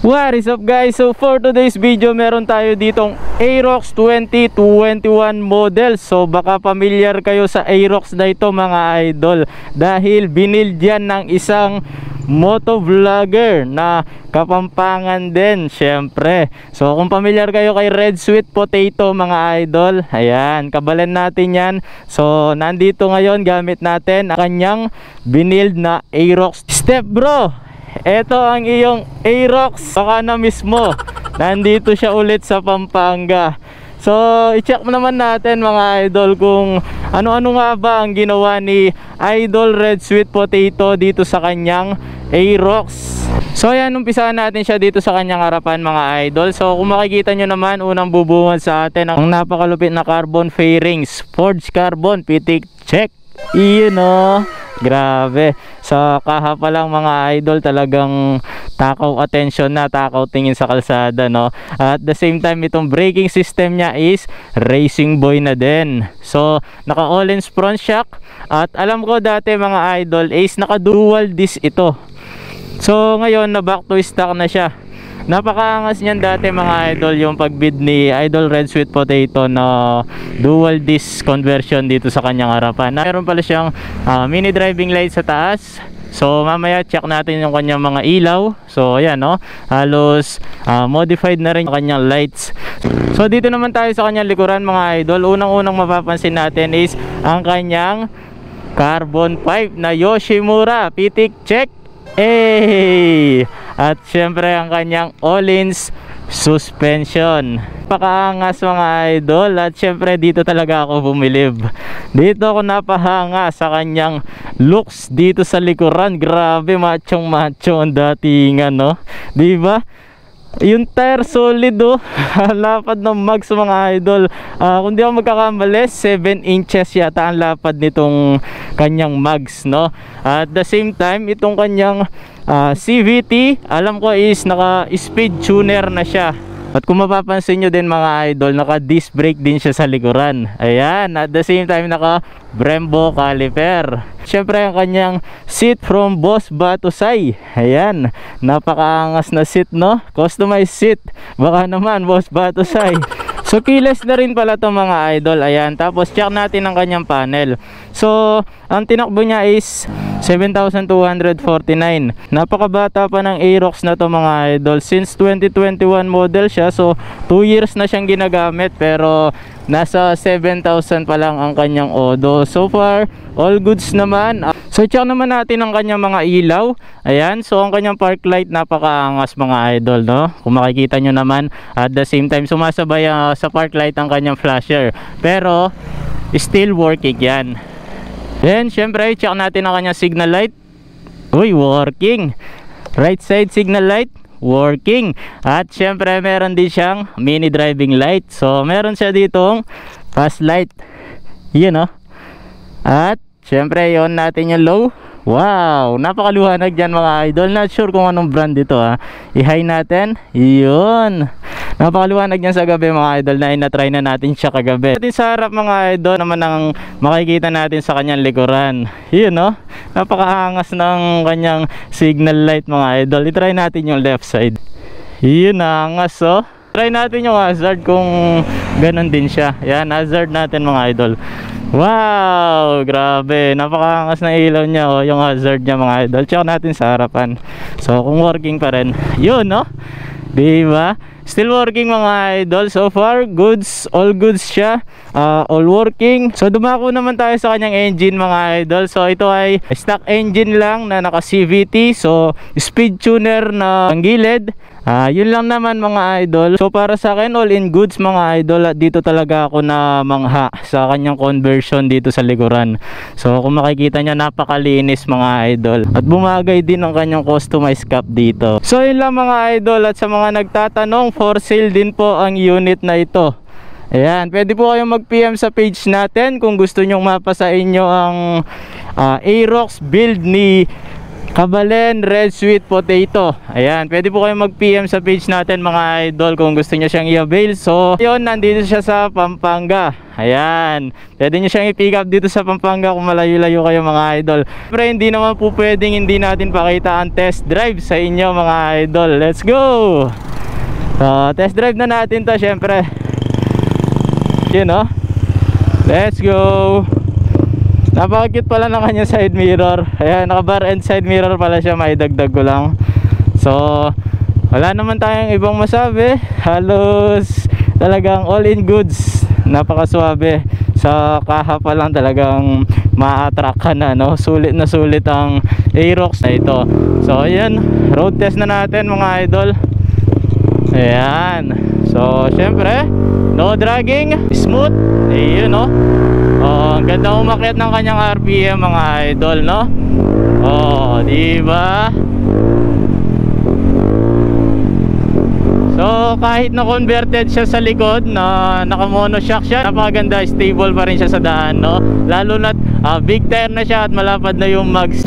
What is up guys? So for today's video meron tayo ditong Aerox 2021 model. So baka familiar kayo sa Aerox na ito mga idol, dahil binild yan ng isang motovlogger na Kapampangan din syempre. So kung familiar kayo kay Red Sweet Potato mga idol, ayan, kabalan natin yan. So nandito ngayon gamit natin ang kanyang binild na Aerox. Step bro, eto ang iyong Aerox. Baka na mismo nandito siya ulit sa Pampanga. So i-check naman natin mga idol kung ano-ano nga ba ang ginawa ni Idol Red Sweet Potato dito sa kanyang Aerox. So ayan, umpisahan natin siya dito sa kanyang harapan mga idol. So kung makikita nyo naman, unang bubungad sa atin ang napakalupit na carbon fairings, forged carbon, pitik check. Iyon o, grabe. Sa kaha pa lang mga idol, talagang takaw attention na, takaw tingin sa kalsada, no? At the same time, itong braking system niya is racing boy na din. So naka all-ins front shock. At alam ko dati mga idol is naka dual disc ito. So ngayon na back to stock na siya. Napakaangas niyan dati mga idol, yung pagbid ni Idol Red Sweet Potato na dual disc conversion dito sa kanyang harapan. Meron pala siyang mini driving light sa taas. So mamaya check natin yung kanyang mga ilaw. So ayan, no, halos modified na rin yung kanyang lights. So dito naman tayo sa kanyang likuran mga idol. Unang-unang mapapansin natin is ang kanyang carbon pipe na Yoshimura, pitik check. Hey! At syempre ang kanyang all-ins suspension. Pakaangas mga idol. At syempre dito talaga ako bumilib. Dito ako napahanga sa kanyang looks dito sa likuran. Grabe, machong macho ang datingan, no? Diba? Yung tire solid, oh. Lapad ng mags mga idol. Kung di ako magkakamali, 7 inches yata ang lapad nitong kanyang mags, no? At the same time, itong kanyang CVT, alam ko is naka speed tuner na siya. At kung mapapansin nyo din mga idol, naka disc brake din siya sa likuran. Ayan, at the same time naka Brembo caliper. Syempre ang kanyang seat from Boss Batusay. Ayan, napakaangas na seat, no? Customized seat. Baka naman Boss Batusay. So keyless na rin pala to mga idol. Ayan, tapos check natin ang kanyang panel. So ang tinakbo niya is 7,249. Napakabata pa ng Aerox na to mga idol. Since 2021 model siya. So 2 years na siyang ginagamit, pero nasa 7,000 pa lang ang kanyang odo. So far all goods naman. So check naman natin ang kanyang mga ilaw. Ayan, so ang kanyang park light napakaangas mga idol, no? Kung makikita nyo naman, at the same time sumasabay sa park light ang kanyang flasher, pero still working yan. Then syempre check natin ang kanyang signal light. Uy, working. Right side signal light working. At syempre meron din siyang mini driving light. So meron siya ditong fast light, yun, no? At syempre yon natin yung low. Wow, napakaluhanag dyan mga idol. Not sure kung anong brand dito, ha. I-high natin. Yun, napakaluhanag dyan sa gabi mga idol, na ina-try na natin siya kagabi. Natin sa harap mga idol naman ang makikita natin sa kanyang likuran. Yun, no? Napakaangas ng kanyang signal light mga idol. I-try natin yung left side. Yun, angas, oh. Try natin yung hazard kung ganun din siya. Yan, hazard natin mga idol. Wow, grabe, napakaangas na ilaw niya, oh, yung hazard niya mga idol. Check natin sa harapan. So kung working pa rin, yun, no? Diba? Still working mga idol. So far goods, all goods siya, all working. So dumako naman tayo sa kanyang engine mga idol. So ito ay stock engine lang na naka CVT. So speed tuner na ang gilid. Yun lang naman mga idol. So para sa akin all in goods mga idol. At dito talaga ako na mangha sa kanyang conversion dito sa likuran. So kung makikita nyo, napakalinis mga idol. At bumagay din ang kanyang customized cap dito. So yun lang mga idol. At sa mga nagtatanong, for sale din po ang unit na ito. Ayan, pwede po kayong mag-PM sa page natin kung gusto nyong mapa sa inyo ang Aerox build ni Kabalen Red Sweet Potato. Ayan, pwede po kayo mag-PM sa page natin mga idol kung gusto niyo siyang i-avail. So, yun, nandito siya sa Pampanga. Ayan, pwede niyo siyang i-pick up dito sa Pampanga kung malayo-layo kayo mga idol. Pero hindi naman po pwedeng hindi natin pakita ang test drive sa inyo mga idol. Let's go! So, test drive na natin to syempre. Yun, no? Let's go! Napaka-cute pala ng kanyang side mirror. Ayan, naka-bar end side mirror pala siya, maidagdag ko lang. So, wala naman tayong ibang masabi. Halos talagang all in goods. Napaka-suabe. Sa kaha pa lang talagang ma-attract ka na, no? Sulit na sulit ang Aerox na ito. So, ayan, road test na natin mga idol. Ayan. So, syempre, no dragging, smooth. Ayun, no? Oh, ang ganda umakyat ng kanyang RPM mga idol, no? Oh, di ba? So, kahit na converted siya sa likod na naka-monoshock siya, napakaganda, stable pa rin siya sa daan, no? Lalo na big tire na siya at malapad na yung mags.